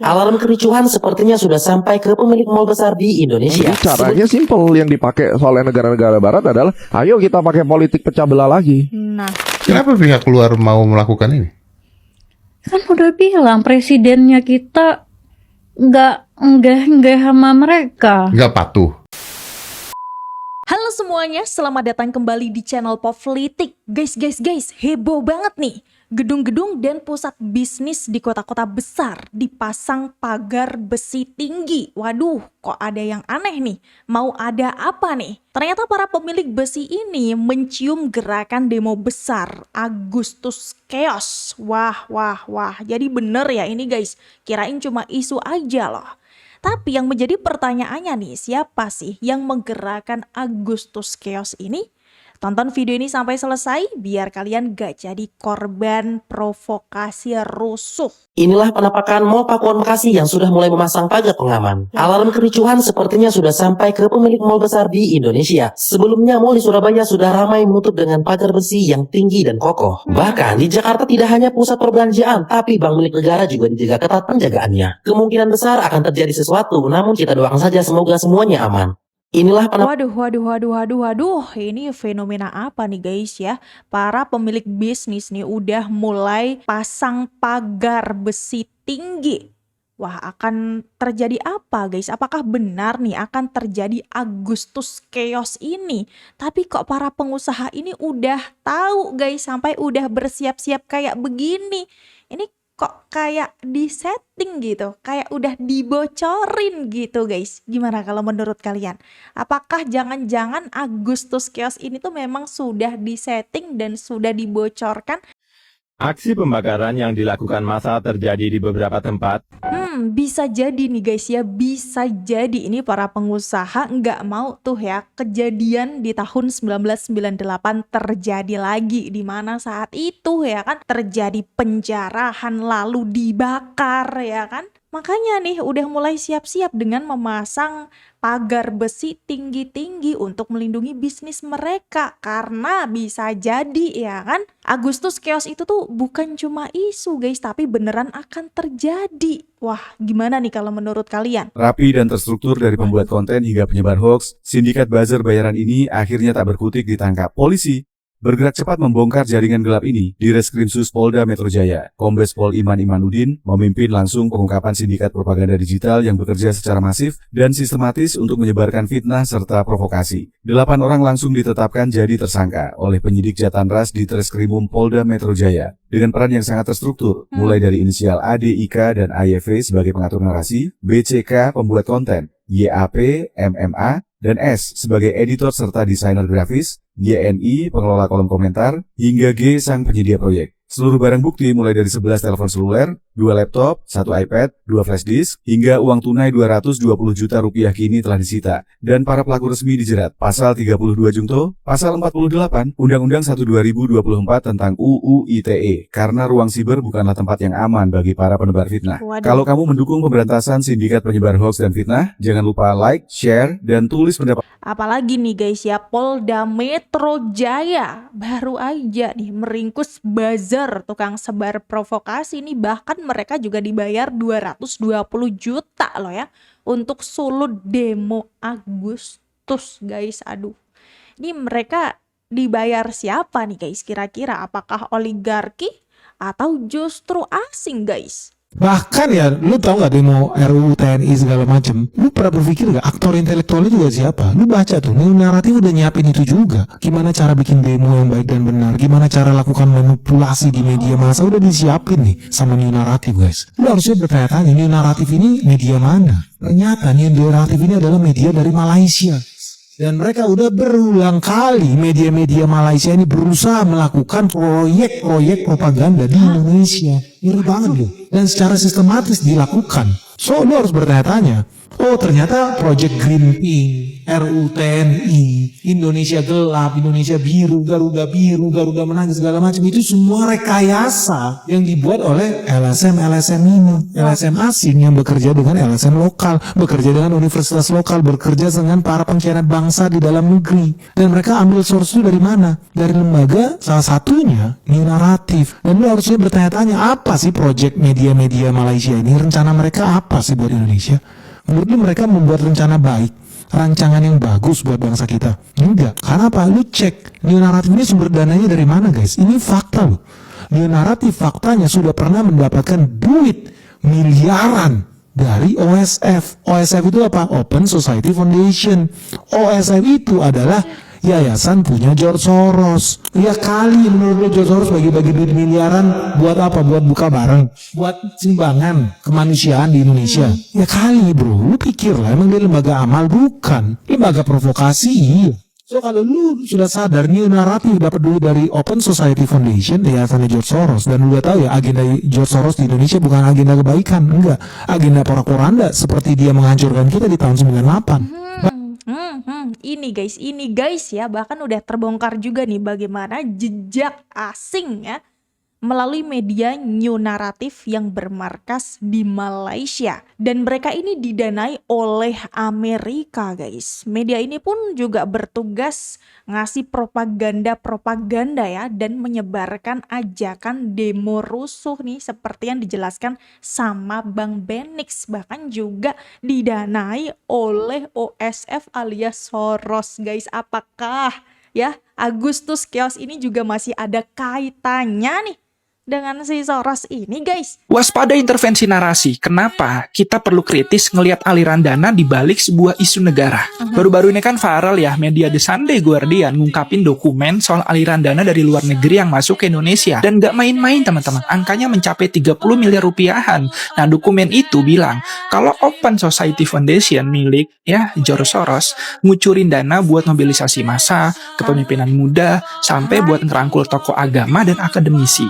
Alarm kericuhan sepertinya sudah sampai ke pemilik mal besar di Indonesia. Caranya simpel, yang dipakai oleh negara-negara barat adalah ayo kita pakai politik pecah belah lagi. Nah, Kenapa pihak luar mau melakukan ini? kan udah bilang presidennya kita nggak sama mereka. Nggak patuh. Halo semuanya, selamat datang kembali di channel Povlitik. Guys, heboh banget nih. Gedung-gedung dan pusat bisnis di kota-kota besar dipasang pagar besi tinggi. Waduh, kok ada yang aneh nih? Mau ada apa nih? Ternyata para pemilik besi ini mencium gerakan demo besar Agustus Chaos. Wah. Jadi bener ya ini guys, kirain cuma isu aja loh. Tapi yang menjadi pertanyaannya nih, siapa sih yang menggerakkan Agustus Chaos ini? Tonton video ini sampai selesai biar kalian gak jadi korban provokasi rusuh. Inilah penampakan Mall Pakuan Bekasi yang sudah mulai memasang pagar pengaman. Alarm kericuhan sepertinya sudah sampai ke pemilik mal besar di Indonesia. Sebelumnya mal di Surabaya sudah ramai menutup dengan pagar besi yang tinggi dan kokoh. Bahkan di Jakarta tidak hanya pusat perbelanjaan, tapi bank milik negara juga dijaga ketat penjagaannya. Kemungkinan besar akan terjadi sesuatu, namun kita doakan saja semoga semuanya aman. Inilah Waduh, ini fenomena apa nih guys ya? Para pemilik bisnis nih udah mulai pasang pagar besi tinggi. Wah, akan terjadi apa guys? Apakah benar nih akan terjadi Agustus Chaos ini? Tapi kok para pengusaha ini udah tahu guys, sampai udah bersiap-siap kayak begini. Ini kok kayak disetting gitu, kayak udah dibocorin gitu guys. Gimana kalau menurut kalian? Apakah jangan-jangan Agustus Chaos ini tuh memang sudah disetting dan sudah dibocorkan? Aksi pembakaran yang dilakukan massa terjadi di beberapa tempat. Bisa jadi nih guys ya, bisa jadi ini para pengusaha nggak mau tuh ya kejadian di tahun 1998 terjadi lagi, di mana saat itu ya kan terjadi penjarahan lalu dibakar ya kan. Makanya nih udah mulai siap-siap dengan memasang pagar besi tinggi-tinggi untuk melindungi bisnis mereka. Karena bisa jadi ya kan Agustus Chaos itu tuh bukan cuma isu guys, tapi beneran akan terjadi. Wah, gimana nih kalau menurut kalian? Rapi dan terstruktur dari pembuat konten hingga penyebar hoax, sindikat buzzer bayaran ini akhirnya tak berkutik ditangkap polisi. Bergerak cepat membongkar jaringan gelap ini di Reskrimsus Polda Metro Jaya. Kombes Pol Iman Imanuddin memimpin langsung pengungkapan sindikat propaganda digital yang bekerja secara masif dan sistematis untuk menyebarkan fitnah serta provokasi. 8 orang langsung ditetapkan jadi tersangka oleh penyidik Jatanras di Treskrimum Polda Metro Jaya dengan peran yang sangat terstruktur, mulai dari inisial ADIK dan AYV sebagai pengatur narasi, BCK pembuat konten, YAP, MMA, dan S sebagai editor serta desainer grafis, YNI pengelola kolom komentar, hingga G sang penyedia proyek. Seluruh barang bukti mulai dari 11 telepon seluler, 2 laptop, 1 iPad, 2 flash disk, hingga uang tunai 220 juta rupiah kini telah disita. Dan para pelaku resmi dijerat Pasal 32 Jungto, Pasal 48 Undang-Undang 1 2024 tentang UU ITE, karena ruang siber bukanlah tempat yang aman bagi para penebar fitnah. Waduh. Kalau kamu mendukung pemberantasan sindikat penyebar hoax dan fitnah, jangan lupa like, share, dan tulis pendapat. Apalagi nih guys ya, Polda Metro Jaya baru aja nih meringkus buzzer tukang sebar provokasi nih, bahkan mereka juga dibayar 220 juta loh ya untuk sulut demo Agustus guys. Aduh, ini mereka dibayar siapa nih guys kira-kira? Apakah oligarki atau justru asing guys? Bahkan ya, lu tahu nggak demo RUU TNI segala macem? Lu pernah berpikir nggak aktor intelektualnya juga siapa? Lu baca tuh, naratif udah nyiapin itu juga. Gimana cara bikin demo yang baik dan benar? Gimana cara lakukan manipulasi di media massa? Udah disiapin nih sama new naratif guys. Lu harusnya bertanya-tanya, new naratif ini media mana? Ternyata new naratif ini adalah media dari Malaysia. Dan mereka udah berulang kali media-media Malaysia ini berusaha melakukan proyek-proyek propaganda di Indonesia. Ngeri banget loh. Dan secara sistematis dilakukan. So, lu harus bertanya-tanya, Oh ternyata Project Green Pink, RUU TNI, Indonesia Gelap, Indonesia Biru, Garuda Menangis, segala macam itu semua rekayasa yang dibuat oleh LSM ini, LSM asing yang bekerja dengan LSM lokal, bekerja dengan universitas lokal, bekerja dengan para pengkhianat bangsa di dalam negeri. Dan mereka ambil source itu dari mana? Dari lembaga salah satunya New Naratif. Dan lu harusnya bertanya-tanya, apa sih project media-media Malaysia ini? Rencana mereka apa sih buat Indonesia? Menurut lu mereka membuat rencana baik, rancangan yang bagus buat bangsa kita? Enggak. Karena apa? Lu cek New Naratif ini sumber dananya dari mana, guys? Ini fakta loh. New Naratif faktanya sudah pernah mendapatkan duit miliaran dari OSF. OSF itu apa? Open Society Foundation. OSF itu adalah yayasan punya George Soros. Ya kali menurut lo George Soros bagi-bagi duit miliaran buat apa? Buat buka bareng, buat sumbangan kemanusiaan di Indonesia. Ya kali bro, lu pikir lah emang dia lembaga amal? Bukan, lembaga provokasi. Iya. So kalau lu sudah sadar New Naratif dapat duit dari Open Society Foundation, yayasannya George Soros, dan lu udah tahu ya agenda George Soros di Indonesia bukan agenda kebaikan, enggak, agenda porak-poranda seperti dia menghancurkan kita di tahun 98. Ini guys ya, bahkan udah terbongkar juga nih bagaimana jejak asing ya melalui media New Naratif yang bermarkas di Malaysia. Dan mereka ini didanai oleh Amerika guys. Media ini pun juga bertugas ngasih propaganda ya, dan menyebarkan ajakan demo rusuh nih seperti yang dijelaskan sama Bang Benix. Bahkan juga didanai oleh OSF alias Soros guys. Apakah ya Agustus Chaos ini juga masih ada kaitannya nih dengan si Soros ini guys? Waspada intervensi narasi. Kenapa kita perlu kritis ngelihat aliran dana di balik sebuah isu negara? Baru-baru ini kan viral ya, media The Sunday Guardian ngungkapin dokumen soal aliran dana dari luar negeri yang masuk ke Indonesia. Dan gak main-main teman-teman, angkanya mencapai 30 miliar rupiahan. Nah dokumen itu bilang kalau Open Society Foundation milik ya George Soros ngucurin dana buat mobilisasi massa, kepemimpinan muda, sampai buat ngerangkul tokoh agama dan akademisi.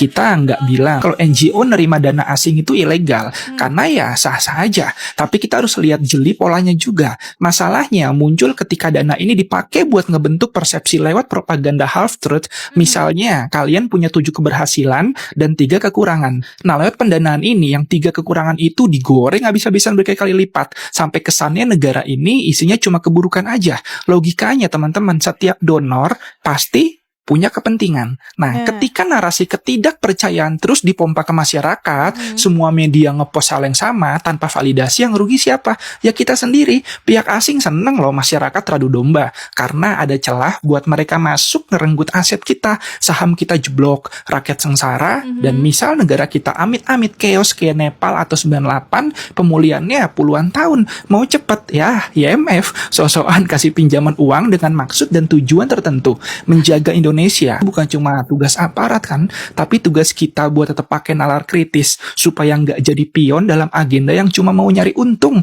Kita nggak bilang kalau NGO nerima dana asing itu ilegal, karena ya sah-sah aja. Tapi kita harus lihat jeli polanya juga. Masalahnya muncul ketika dana ini dipakai buat ngebentuk persepsi lewat propaganda half-truth. Misalnya, kalian punya 7 keberhasilan dan 3 kekurangan. Nah, lewat pendanaan ini, yang 3 kekurangan itu digoreng habis-habisan berkali-kali lipat. Sampai kesannya negara ini isinya cuma keburukan aja. Logikanya teman-teman, setiap donor pasti punya kepentingan. Nah, ketika narasi ketidakpercayaan terus dipompa ke masyarakat, semua media ngepost hal yang sama tanpa validasi, yang rugi siapa? Ya kita sendiri. Pihak asing seneng loh masyarakat teradu domba, karena ada celah buat mereka masuk ngerenggut aset kita, saham kita jeblok, rakyat sengsara, dan misal negara kita amit-amit chaos kayak Nepal atau 98, pemulihannya puluhan tahun. Mau cepet ya, IMF so-soan kasih pinjaman uang dengan maksud dan tujuan tertentu. Menjaga Indonesia bukan cuma tugas aparat kan, tapi tugas kita buat tetap pakai nalar kritis supaya nggak jadi pion dalam agenda yang cuma mau nyari untung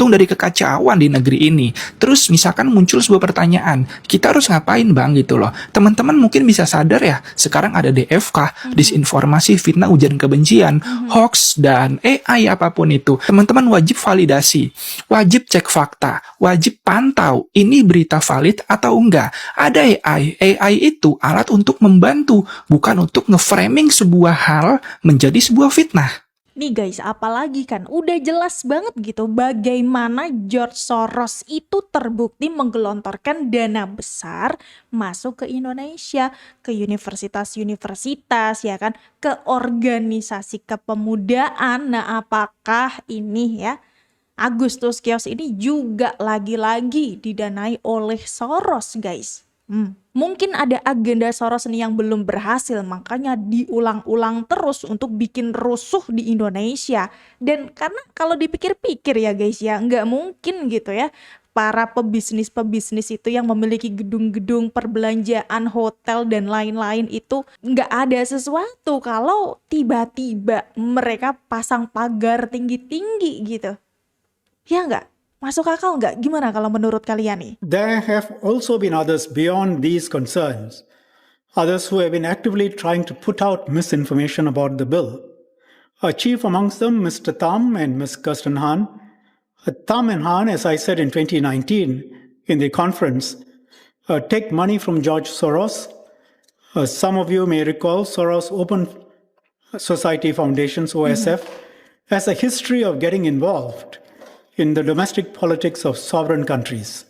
dari kekacauan di negeri ini. Terus misalkan muncul sebuah pertanyaan, kita harus ngapain bang gitu loh. Teman-teman mungkin bisa sadar ya, sekarang ada DFK, disinformasi, fitnah, ujaran kebencian, hoax, dan AI apapun itu. Teman-teman wajib validasi, wajib cek fakta, wajib pantau ini berita valid atau enggak. Ada AI itu alat untuk membantu, bukan untuk nge-framing sebuah hal menjadi sebuah fitnah. Nih guys, apalagi kan udah jelas banget gitu bagaimana George Soros itu terbukti menggelontorkan dana besar masuk ke Indonesia, ke universitas-universitas ya kan, ke organisasi kepemudaan. Nah, apakah ini ya Agustus Chaos ini juga lagi-lagi didanai oleh Soros guys? Mungkin ada agenda Soros nih yang belum berhasil, makanya diulang-ulang terus untuk bikin rusuh di Indonesia. Dan karena kalau dipikir-pikir ya guys ya, nggak mungkin gitu ya para pebisnis itu yang memiliki gedung-gedung perbelanjaan, hotel dan lain-lain itu nggak ada sesuatu kalau tiba-tiba mereka pasang pagar tinggi-tinggi gitu. Ya nggak? Masuk akal nggak? Gimana kalau menurut kalian nih? There have also been others beyond these concerns. Others who have been actively trying to put out misinformation about the bill. Chief amongst them, Mr. Tam and Ms. Kirsten Han, Thom and Han, as I said in 2019 in the conference, take money from George Soros. Some of you may recall Soros Open Society Foundations, OSF, has a history of getting involved in the domestic politics of sovereign countries.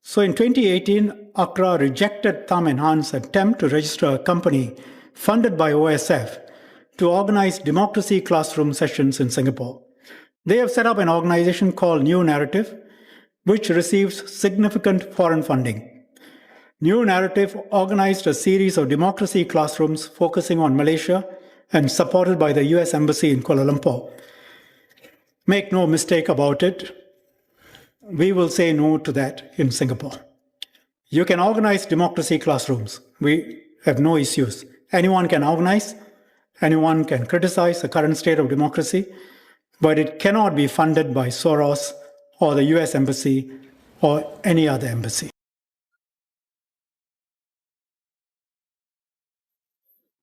So in 2018, Accra rejected Thom and Han's attempt to register a company funded by OSF to organize democracy classroom sessions in Singapore. They have set up an organization called New Narrative, which receives significant foreign funding. New Narrative organized a series of democracy classrooms focusing on Malaysia and supported by the US Embassy in Kuala Lumpur. Make no mistake about it, we will say no to that in Singapore. You can organize democracy classrooms. We have no issues. Anyone can organize, anyone can criticize the current state of democracy, but it cannot be funded by Soros or the US Embassy or any other embassy.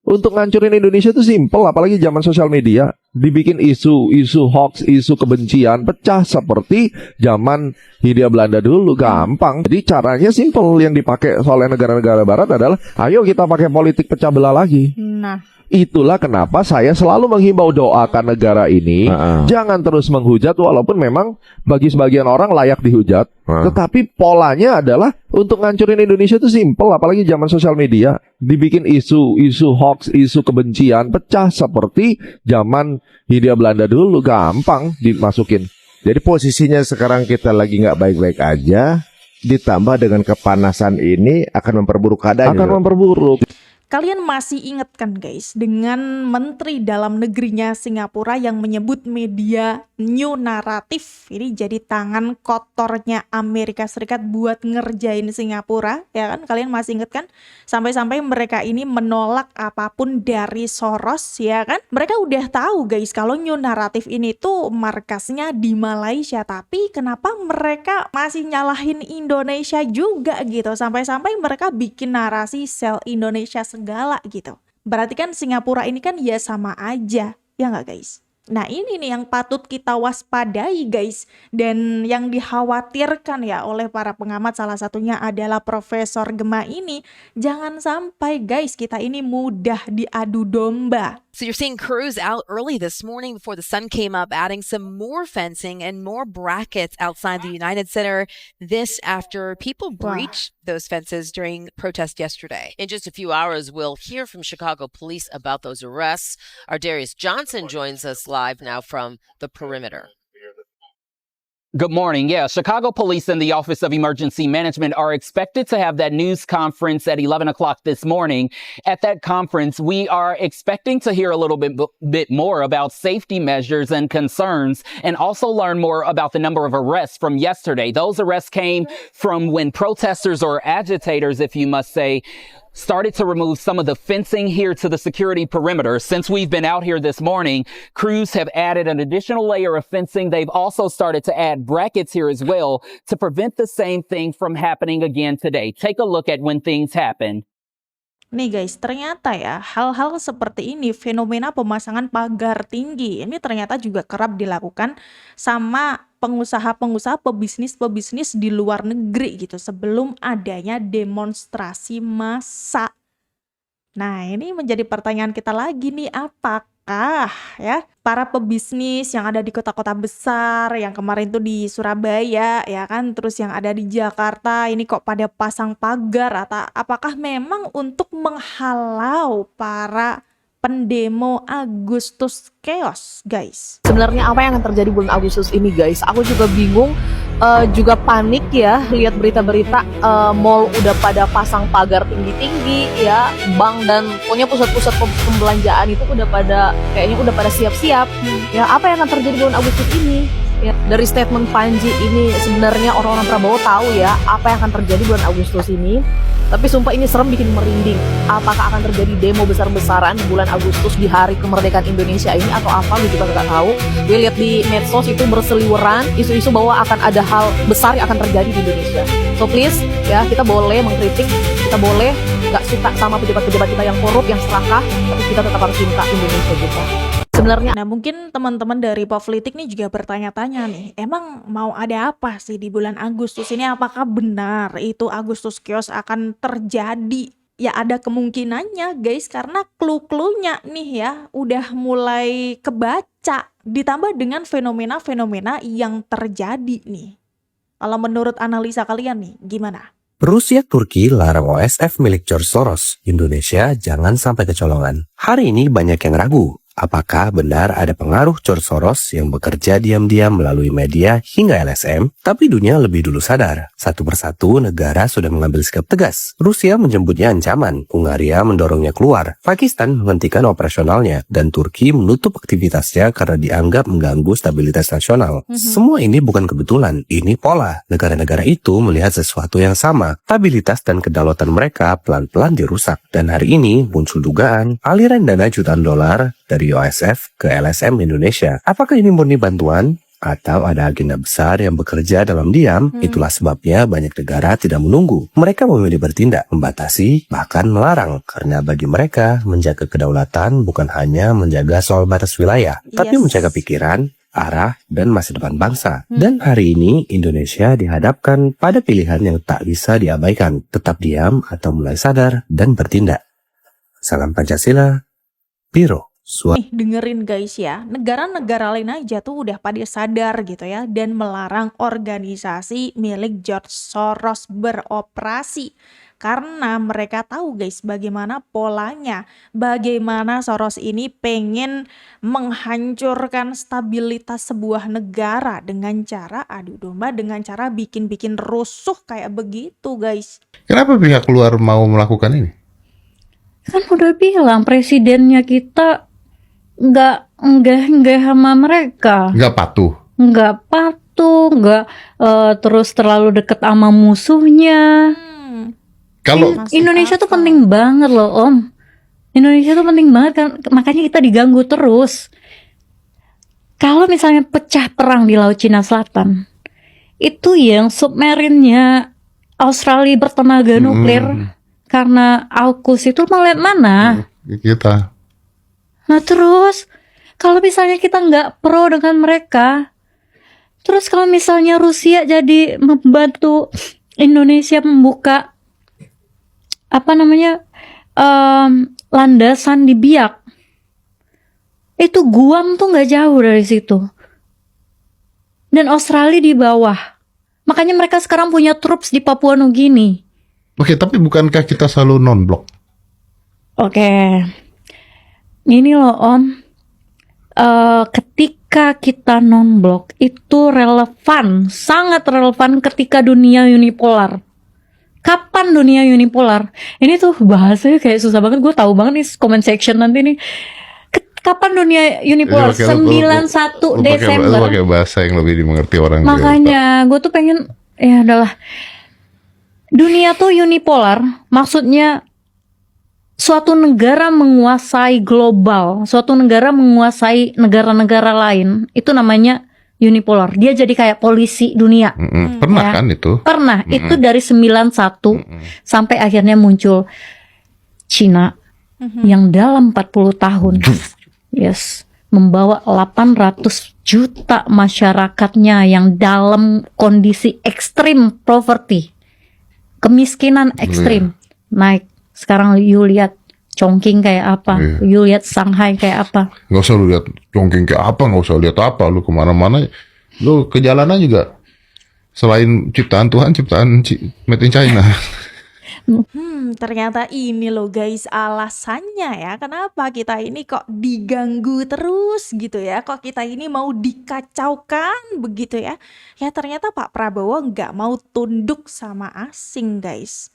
Untuk ngancurin Indonesia itu simple, apalagi zaman sosial media. Dibikin isu hoax, isu kebencian, pecah seperti zaman Hindia Belanda dulu, gampang. Jadi caranya simple, yang dipakai oleh negara-negara barat adalah, ayo kita pakai politik pecah belah lagi. Nah, Itulah kenapa saya selalu menghimbau doakan negara ini jangan terus menghujat, walaupun memang bagi sebagian orang layak dihujat. Tetapi polanya adalah untuk ngancurin Indonesia itu simple, apalagi zaman sosial media. Dibikin isu hoax, isu kebencian, pecah seperti zaman Hindia Belanda dulu, gampang dimasukin. Jadi posisinya sekarang kita lagi nggak baik-baik aja, ditambah dengan kepanasan ini akan memperburuk keadaan. Akan memperburuk. Kalian masih ingat kan guys dengan Menteri Dalam Negerinya Singapura yang menyebut media New Narrative ini jadi tangan kotornya Amerika Serikat buat ngerjain Singapura, ya kan? Kalian masih ingat kan? Sampai-sampai mereka ini menolak apapun dari Soros, ya kan? Mereka udah tahu guys kalau New Narrative ini tuh markasnya di Malaysia, tapi kenapa mereka masih nyalahin Indonesia juga gitu? Sampai-sampai mereka bikin narasi sel Indonesia segala gitu. Berarti kan Singapura ini kan ya sama aja, ya nggak guys? Nah ini nih yang patut kita waspadai guys. Dan yang dikhawatirkan ya oleh para pengamat, salah satunya adalah Profesor Gema ini. Jangan sampai guys kita ini mudah diadu domba. So you're seeing crews out early this morning before the sun came up, adding some more fencing and more brackets outside the United Center. This after people breached those fences during protest yesterday. In just a few hours, we'll hear from Chicago police about those arrests. Our Darius Johnson joins us live now from the perimeter. Good morning. Yeah, Chicago Police and the Office of Emergency Management are expected to have that news conference at 11 o'clock this morning. At that conference, we are expecting to hear a little bit more about safety measures and concerns, and also learn more about the number of arrests from yesterday. Those arrests came from when protesters or agitators, if you must say, started to remove some of the fencing here to the security perimeter. Since we've been out here this morning, crews have added an additional layer of fencing. They've also started to add brackets here as well to prevent the same thing from happening again today. Take a look at when things happen. Nih guys, ternyata ya hal-hal seperti ini, fenomena pemasangan pagar tinggi, ini ternyata juga kerap dilakukan sama pengusaha-pengusaha, pebisnis-pebisnis di luar negeri gitu sebelum adanya demonstrasi massa. Nah ini menjadi pertanyaan kita lagi nih, apakah ya para pebisnis yang ada di kota-kota besar, yang kemarin tuh di Surabaya ya kan, terus yang ada di Jakarta ini kok pada pasang pagar, atau apakah memang untuk menghalau para pendemo Agustus Chaos guys? Sebenarnya apa yang akan terjadi bulan Agustus ini guys? Aku juga bingung, juga panik ya lihat berita-berita mall udah pada pasang pagar tinggi-tinggi ya, bank dan pokoknya pusat-pusat pembelanjaan itu udah pada kayaknya udah pada siap-siap. Ya apa yang akan terjadi bulan Agustus ini? Ya, dari statement Panji ini sebenarnya orang-orang Prabowo tahu ya apa yang akan terjadi bulan Agustus ini. Tapi sumpah ini serem, bikin merinding. Apakah akan terjadi demo besar-besaran di bulan Agustus di hari kemerdekaan Indonesia ini atau apa, gue juga nggak tahu. Gue lihat di medsos itu berseliweran isu-isu bahwa akan ada hal besar yang akan terjadi di Indonesia. So please ya, kita boleh mengkritik, kita boleh nggak suka sama pejabat-pejabat kita yang korup, yang serakah, tapi kita tetap harus cinta Indonesia juga. Sebenarnya Nah, mungkin teman-teman dari Povlitik nih juga bertanya-tanya nih, emang mau ada apa sih di bulan Agustus ini? Apakah benar itu Agustus Chaos akan terjadi? Ya ada kemungkinannya guys, karena clue-cluenya nih ya udah mulai kebaca, ditambah dengan fenomena-fenomena yang terjadi nih. Kalau menurut analisa kalian nih, gimana? Rusia Turki larang OSF milik George Soros. Indonesia jangan sampai kecolongan. Hari ini banyak yang ragu. Apakah benar ada pengaruh George Soros yang bekerja diam-diam melalui media hingga LSM? Tapi dunia lebih dulu sadar. Satu persatu negara sudah mengambil sikap tegas. Rusia menyebutnya ancaman. Hungaria mendorongnya keluar. Pakistan menghentikan operasionalnya. Dan Turki menutup aktivitasnya karena dianggap mengganggu stabilitas nasional. Semua ini bukan kebetulan. Ini pola. Negara-negara itu melihat sesuatu yang sama. Stabilitas dan kedaulatan mereka pelan-pelan dirusak. Dan hari ini muncul dugaan aliran dana jutaan dolar dari OSF ke LSM Indonesia. Apakah ini murni bantuan? Atau ada agenda besar yang bekerja dalam diam? Itulah sebabnya banyak negara tidak menunggu. Mereka memilih bertindak, membatasi, bahkan melarang. Karena bagi mereka, menjaga kedaulatan bukan hanya menjaga soal batas wilayah, tapi menjaga pikiran, arah, dan masa depan bangsa. Dan hari ini, Indonesia dihadapkan pada pilihan yang tak bisa diabaikan. Tetap diam atau mulai sadar dan bertindak. Salam Pancasila, Biro. Nih dengerin guys ya, negara-negara lain aja tuh udah pada sadar gitu ya dan melarang organisasi milik George Soros beroperasi. Karena mereka tahu guys bagaimana polanya, bagaimana Soros ini pengen menghancurkan stabilitas sebuah negara dengan cara adu domba, dengan cara bikin-bikin rusuh kayak begitu guys. Kenapa pihak luar mau melakukan ini? Kan udah bilang presidennya kita nggak sama mereka, Nggak patuh. nggak terus terlalu deket sama musuhnya. Kalau Indonesia tuh penting banget loh Om. Indonesia tuh penting banget kan, makanya kita diganggu terus. Kalau misalnya pecah perang di Laut Cina Selatan, itu yang submarinnya Australia bertenaga nuklir karena AUKUS itu mau lihat mana? kita Nah terus, kalau misalnya kita nggak pro dengan mereka, terus kalau misalnya Rusia jadi membantu Indonesia membuka landasan di Biak, itu Guam tuh nggak jauh dari situ, dan Australia di bawah. Makanya mereka sekarang punya troops di Papua Nugini. Oke, tapi bukankah kita selalu non-blok? Oke. Ini loh Om, ketika kita non-blok itu relevan, sangat relevan ketika dunia unipolar. Kapan dunia unipolar? Ini tuh bahasanya kayak susah banget, gue tahu banget nih comment section nanti nih. Kapan dunia unipolar? 91 Desember. Lu pakai bahasa yang lebih dimengerti orang. Makanya gue tuh pengen, ya adalah dunia tuh unipolar, maksudnya suatu negara menguasai global, suatu negara menguasai negara-negara lain, itu namanya unipolar. Dia jadi kayak polisi dunia. Pernah kan itu? Pernah, itu dari 91 sampai akhirnya muncul Cina yang dalam 40 tahun membawa 800 juta masyarakatnya yang dalam kondisi ekstrim poverty, kemiskinan ekstrim, naik. Sekarang you lihat Chongqing kayak apa, you lihat Shanghai kayak apa. Nggak usah lu lihat Chongqing kayak apa, nggak usah lihat apa. Lu kemana-mana, lu ke jalanan juga. Selain ciptaan Tuhan, ciptaan made in China. Ternyata ini loh guys alasannya ya kenapa kita ini kok diganggu terus gitu ya, kok kita ini mau dikacaukan begitu ya. Ya ternyata Pak Prabowo nggak mau tunduk sama asing guys.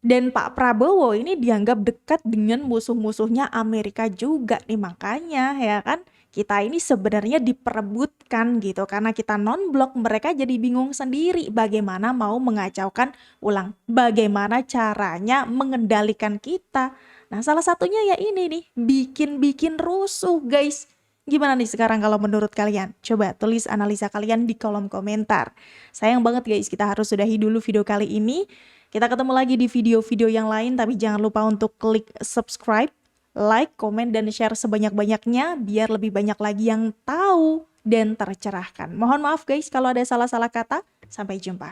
Dan Pak Prabowo ini dianggap dekat dengan musuh-musuhnya Amerika juga nih, makanya ya kan kita ini sebenarnya diperebutkan gitu. Karena kita non-blok, mereka jadi bingung sendiri bagaimana mau mengacaukan ulang, bagaimana caranya mengendalikan kita. Nah salah satunya ya ini nih, bikin-bikin rusuh guys. Gimana nih sekarang kalau menurut kalian? Coba tulis analisa kalian di kolom komentar. Sayang banget guys, kita harus sudahi dulu video kali ini. Kita ketemu lagi di video-video yang lain, tapi jangan lupa untuk klik subscribe, like, komen, dan share sebanyak-banyaknya biar lebih banyak lagi yang tahu dan tercerahkan. Mohon maaf guys kalau ada salah-salah kata. Sampai jumpa.